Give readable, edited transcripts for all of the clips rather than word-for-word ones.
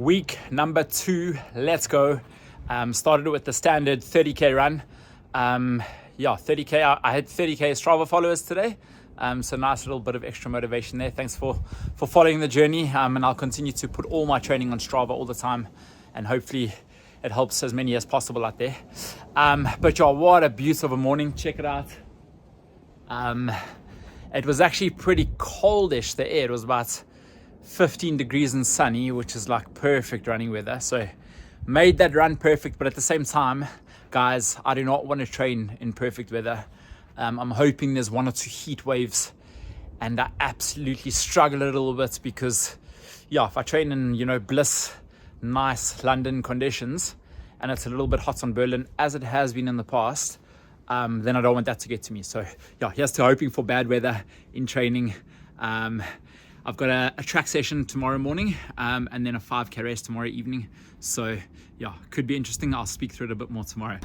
Week number 2, let's go. Started it with the standard 30k run. 30k. I had 30k Strava followers today. So nice little bit of extra motivation there. Thanks for following the journey. And I'll continue to put all my training on Strava all the time, and hopefully it helps as many as possible out there. But what a beautiful morning. Check it out. It was actually pretty coldish, the air. It was about 15 degrees and sunny, which is like perfect running weather. So made that run perfect, but at the same time, guys, I do not want to train in perfect weather. I'm hoping there's 1 or 2 heat waves, and I absolutely struggle a little bit because if I train in bliss, nice London conditions, and it's a little bit hot on Berlin as it has been in the past, then I don't want that to get to me. So here's to hoping for bad weather in training. I've got a track session tomorrow morning, and then a 5k race tomorrow evening. So could be interesting. I'll speak through it a bit more tomorrow.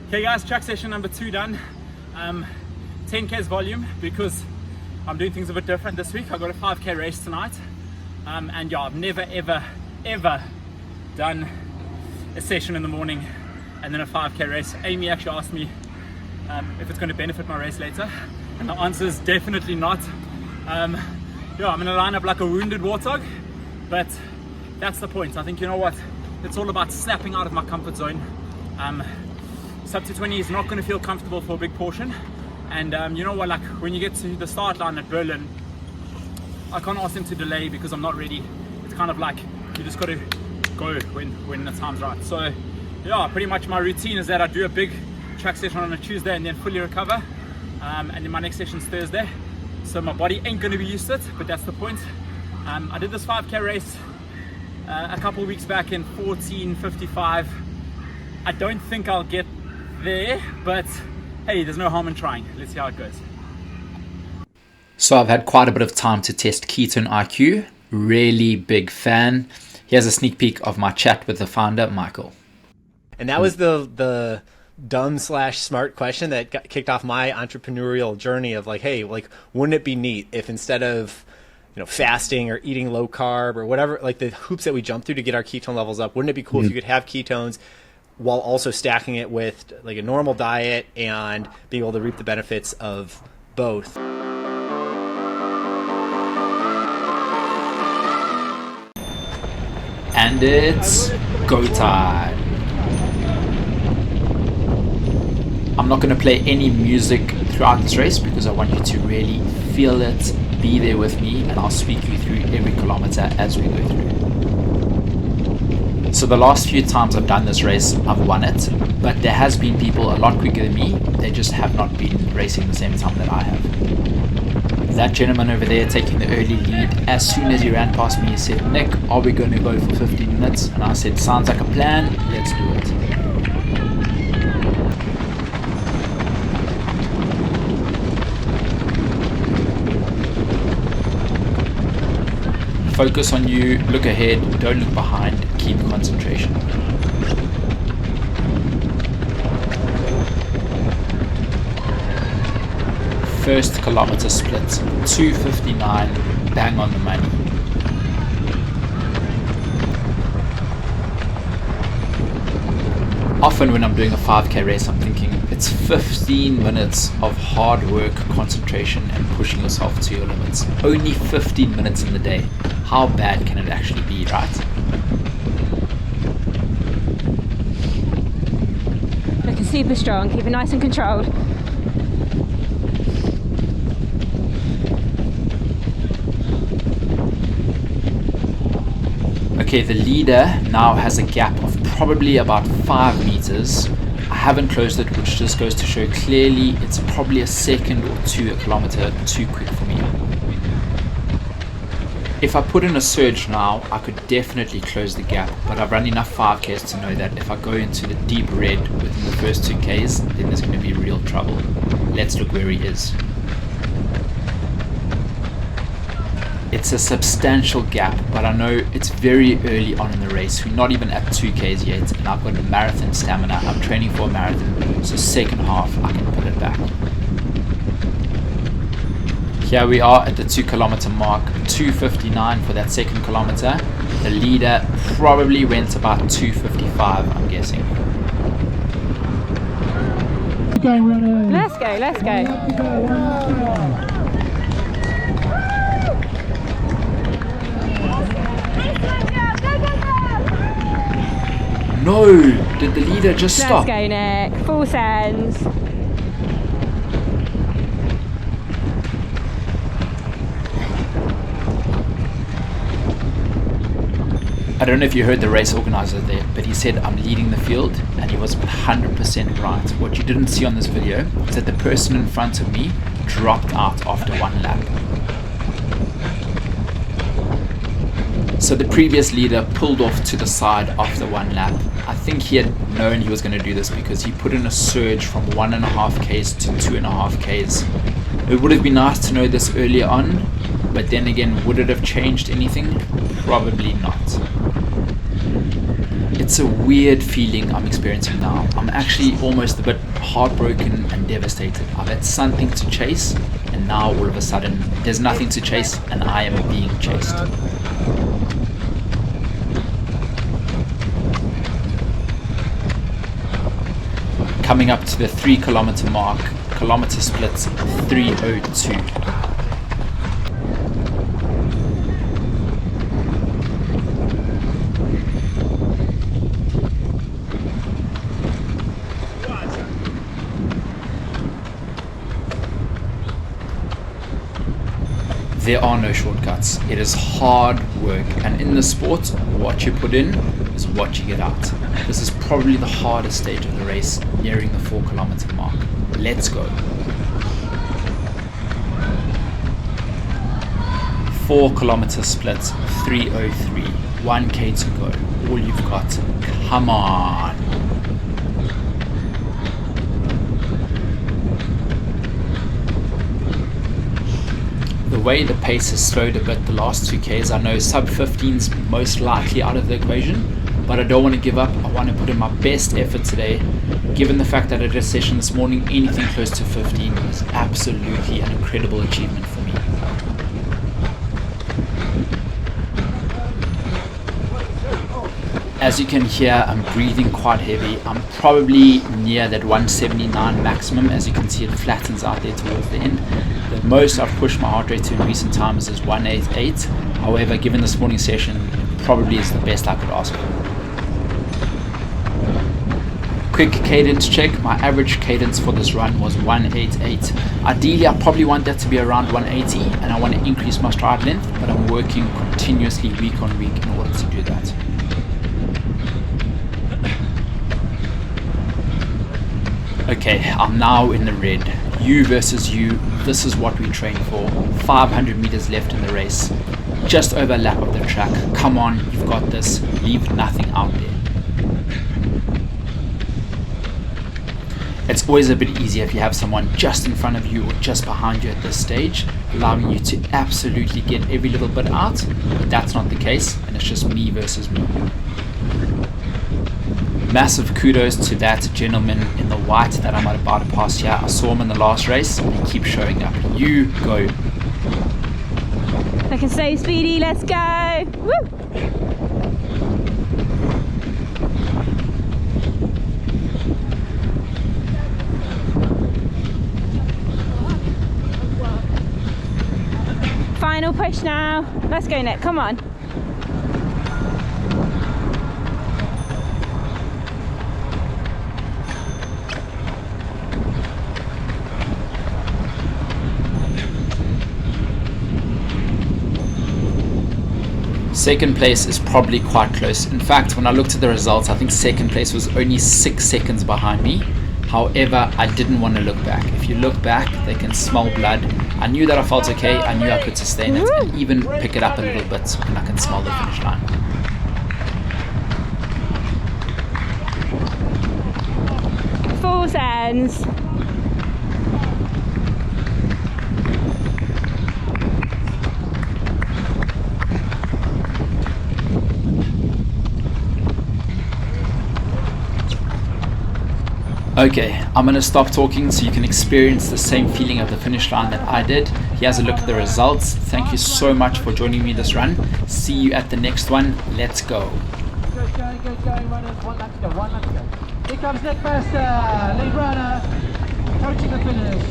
Okay guys, track session number 2 done. 10k's volume because I'm doing things a bit different this week. I've got a 5k race tonight. I've never ever done a session in the morning and then a 5k race. Amy actually asked me if it's going to benefit my race later, and the answer is definitely not. I'm going to line up like a wounded warthog, but that's the point. I think, it's all about snapping out of my comfort zone. Sub 220 is not going to feel comfortable for a big portion, and like when you get to the start line at Berlin, I can't ask them to delay because I'm not ready. It's kind of like you just got to go when the time's right. So pretty much my routine is that I do a big track session on a Tuesday and then fully recover, and then my next session's Thursday. So my body ain't going to be used to it, but that's the point. I did this 5k race a couple of weeks back in 14:55. I don't think I'll get there, but hey, there's no harm in trying. Let's see how it goes. So I've had quite a bit of time to test Ketone-IQ. Really big fan. Here's a sneak peek of my chat with the founder, Michael. And that was the dumb/smart question that kicked off my entrepreneurial journey of like, hey, like, wouldn't it be neat if instead of fasting or eating low carb or whatever, like the hoops that we jump through to get our ketone levels up. Wouldn't it be cool if you could have ketones while also stacking it with like a normal diet and being able to reap the benefits of both? And it's go time. I'm not going to play any music throughout this race because I want you to really feel it, be there with me, and I'll speak you through every kilometer as we go through. So the last few times I've done this race, I've won it, but there has been people a lot quicker than me. They just have not been racing the same time that I have. That gentleman over there taking the early lead, as soon as he ran past me, he said, "Nick, are we going to go for 15 minutes?" And I said, "Sounds like a plan, let's do it." Focus on you, look ahead, don't look behind, keep concentration. First kilometer split, 2:59, bang on the money. Often when I'm doing a 5k race, I'm thinking it's 15 minutes of hard work, concentration, and pushing yourself to your limits. Only 15 minutes in the day. How bad can it actually be, right? Looking super strong, keep it nice and controlled. Okay, the leader now has a gap of probably about 5 meters. I haven't closed it, which just goes to show clearly it's probably a second or two a kilometer too quick for me. If I put in a surge now, I could definitely close the gap, but I've run enough 5Ks to know that if I go into the deep red within the first 2Ks, then there's going to be real trouble. Let's look where he is. It's a substantial gap, but I know it's very early on in the race. We're not even at 2Ks yet, and I've got a marathon stamina. I'm training for a marathon, so second half I can put it back. Here we are at the 2 kilometer mark, 2:59 for that second kilometer. The leader probably went about 2:55, I'm guessing. Let's go, let's go. No! Did the leader just stop? Let's go, Nick. Full sends. I don't know if you heard the race organizer there, but he said I'm leading the field, and he was 100% right. What you didn't see on this video is that the person in front of me dropped out after one lap. So the previous leader pulled off to the side after one lap. I think he had known he was going to do this because he put in a surge from 1.5 Ks to 2.5 Ks. It would have been nice to know this earlier on, but then again, would it have changed anything? Probably not. It's a weird feeling I'm experiencing now. I'm actually almost a bit heartbroken and devastated. I've had something to chase, and now all of a sudden there's nothing to chase and I am being chased. Coming up to the 3 kilometer mark, kilometer splits 3:02. There are no shortcuts. It is hard work, and in the sport, what you put in is what you get out. This is probably the hardest stage of the race, nearing the 4 kilometer mark. Let's go. 4 kilometer split, 3:03, 1K to go. All you've got. Come on. The way the pace has slowed a bit the last 2Ks, I know sub 15's most likely out of the equation, but I don't want to give up. I want to put in my best effort today. Given the fact that I did a session this morning, anything close to 15 is absolutely an incredible achievement for me. As you can hear, I'm breathing quite heavy. I'm probably near that 179 maximum. As you can see, it flattens out there towards the end. The most I've pushed my heart rate to in recent times is 188. However, given this morning session, it probably is the best I could ask for. Quick cadence check. My average cadence for this run was 188. Ideally, I probably want that to be around 180, and I want to increase my stride length, but I'm working continuously week on week in order to do that. Okay, I'm now in the red. You versus you, this is what we train for. 500 meters left in the race. Just over a lap of the track. Come on, you've got this. Leave nothing out there. It's always a bit easier if you have someone just in front of you or just behind you at this stage, allowing you to absolutely get every little bit out, but that's not the case, and it's just me versus me. Massive kudos to that gentleman in the white that I'm about to pass here. I saw him in the last race and he keeps showing up. You go. Looking so speedy, let's go! Woo! Final push now. Let's go, Nick, come on. Second place is probably quite close. In fact, when I looked at the results, I think second place was only 6 seconds behind me. However, I didn't want to look back. If you look back, they can smell blood. I knew that I felt okay. I knew I could sustain it and even pick it up a little bit when I can smell the finish line. Full sends. Okay, I'm going to stop talking so you can experience the same feeling of the finish line that I did. Here's a look at the results. Thank you so much for joining me this run. See you at the next one. Let's go. Good going, runners. One lap to go, one lap to go. Here comes Nick Bester, lead runner, approaching the finish.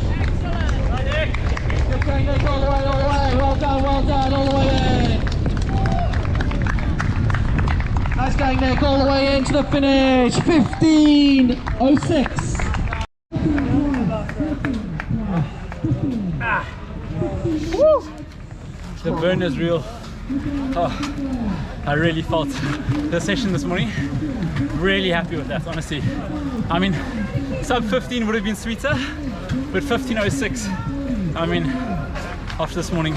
Good going, Nick, all the way, all the way. Well done, all the way in. Nice going, Nick, all the way into the finish. 15:06. The burn is real. Oh, I really felt the session this morning. Really happy with that, honestly. I mean, sub 15 would have been sweeter, but 15:06. I mean, after this morning,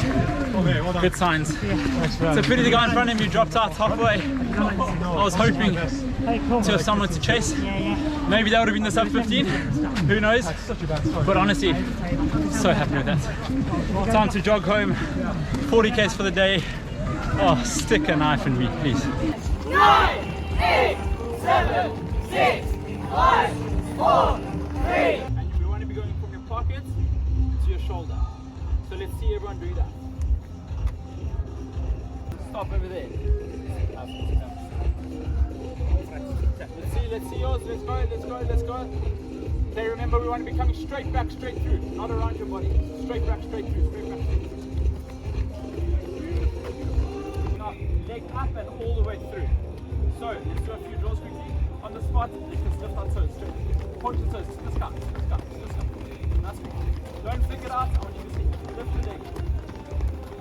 good signs. It's a pity the guy in front of me dropped out halfway. I was hoping to have someone to chase. Maybe that would have been the sub 15. Who knows? But honestly, so happy with that. Time to jog home. 40 k's for the day. Oh, stick a knife in me, please. 9, 8, 7, 6, 5, 4, 3. And we want to be going from your pocket to your shoulder. So let's see everyone do that. Stop over there. Let's see yours. Let's go. Okay, remember we want to be coming straight back, straight through, not around your body. Straight back, straight through, straight back, straight through. Now, leg up and all the way through. So, let's do a few draws quickly. On the spot, you can lift our toes straight. Point your toes to the sky, to the sky, to the sky. That's good. Don't flick it out. I want you to see. Lift the leg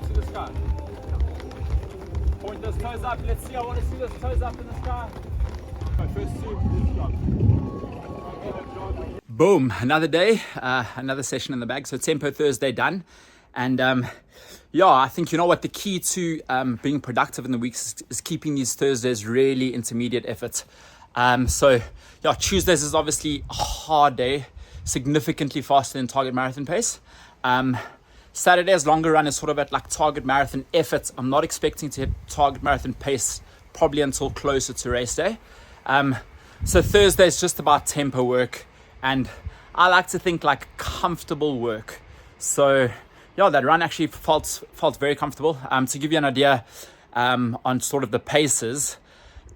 to the sky. Point those toes up. Let's see. I want to see those toes up in the sky. First two, let's jog. Boom, another day, another session in the bag. So Tempo Thursday done. And yeah, I think, you know what, the key to being productive in the weeks is keeping these Thursdays really intermediate effort. So yeah, Tuesdays is obviously a hard day, significantly faster than target marathon pace. Saturday's longer run is sort of at like target marathon effort. I'm not expecting to hit target marathon pace probably until closer to race day. So Thursday is just about tempo work, and I like to think like comfortable work. So yeah, that run actually felt very comfortable. To give you an idea on sort of the paces,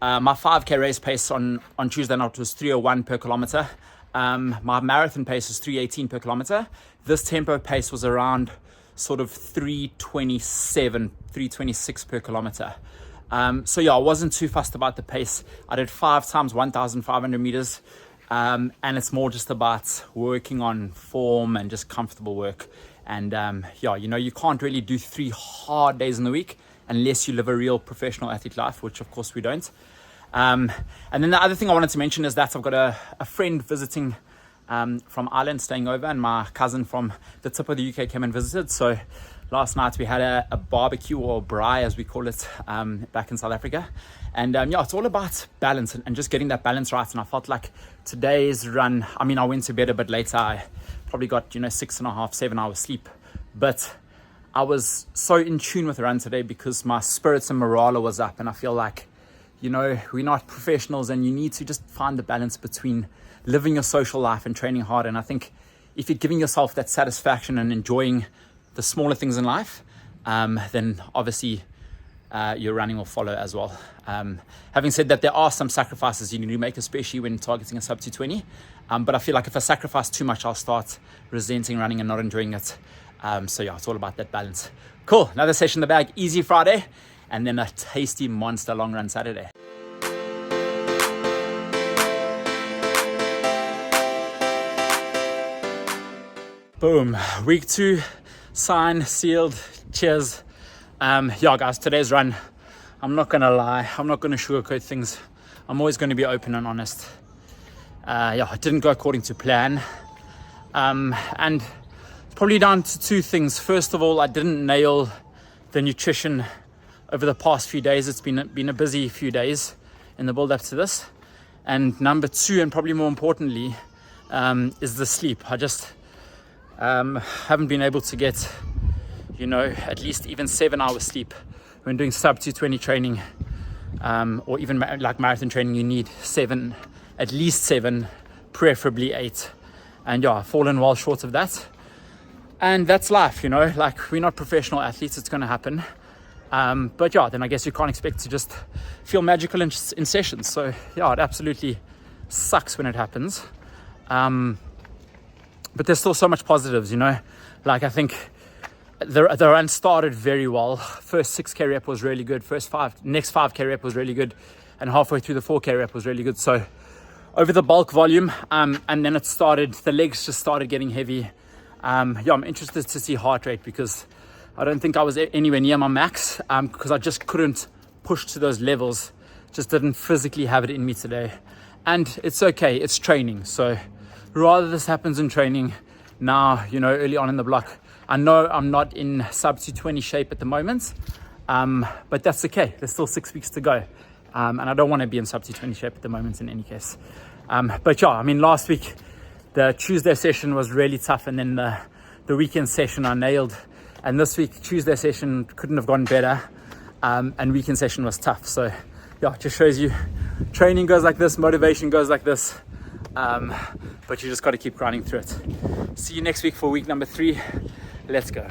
My 5k race pace on Tuesday night was 3:01 per kilometer. My marathon pace was 3:18 per kilometer. This tempo pace was around sort of 3:27, 3:26 per kilometer. So yeah, I wasn't too fussed about the pace. I did 5 times 1,500 meters. And it's more just about working on form and just comfortable work. And yeah, you know, you can't really do 3 hard days in the week unless you live a real professional athlete life, which of course we don't. And then the other thing I wanted to mention is that I've got a friend visiting from Ireland staying over, and my cousin from the tip of the UK came and visited. So last night we had a barbecue, or braai as we call it, back in South Africa. And yeah, it's all about balance and just getting that balance right. And I felt like today's run, I mean, I went to bed a bit later. I probably got, you know, 6.5, 7 hours sleep. But I was so in tune with the run today because my spirits and morale was up. And I feel like, you know, we're not professionals, and you need to just find the balance between living your social life and training hard. And I think if you're giving yourself that satisfaction and enjoying the smaller things in life, then obviously your running will follow as well. Having said that, there are some sacrifices you need to make, especially when targeting a sub 220. But I feel like if I sacrifice too much, I'll start resenting running and not enjoying it. So yeah, it's all about that balance. Cool, another session in the bag. Easy Friday, and then a tasty monster long run Saturday. Boom, week 2, signed, sealed, cheers. Yeah guys, today's run, I'm not gonna lie, I'm not gonna sugarcoat things. I'm always gonna be open and honest. Yeah, it didn't go according to plan. And it's probably down to 2 things. First of all, I didn't nail the nutrition over the past few days. It's been a busy few days in the build up to this. And number 2, and probably more importantly, is the sleep. I just haven't been able to get, you know, at least even 7 hours sleep. When doing sub 220 training, or even like marathon training, you need 7, at least 7, preferably 8. And yeah, I've fallen well short of that. And that's life, you know, like we're not professional athletes, it's gonna happen. But yeah, then I guess you can't expect to just feel magical in sessions. So yeah, it absolutely sucks when it happens. But there's still so much positives, you know, like I think the run started very well. First 6k rep was really good. Next 5k rep was really good. And halfway through the 4k rep was really good. So over the bulk volume, and then the legs just started getting heavy. Yeah, I'm interested to see heart rate because I don't think I was anywhere near my max, because I just couldn't push to those levels. Just didn't physically have it in me today. And it's okay, it's training. So rather this happens in training now, you know, early on in the block. I know I'm not in sub 220 shape at the moment, but that's okay. There's still 6 weeks to go. And I don't want to be in sub 220 shape at the moment in any case. But yeah, I mean, last week, the Tuesday session was really tough. And then the weekend session I nailed. And this week, Tuesday session couldn't have gone better. And weekend session was tough. So yeah, it just shows you training goes like this, motivation goes like this. But you just got to keep grinding through it. See you next week for week number 3. Let's go.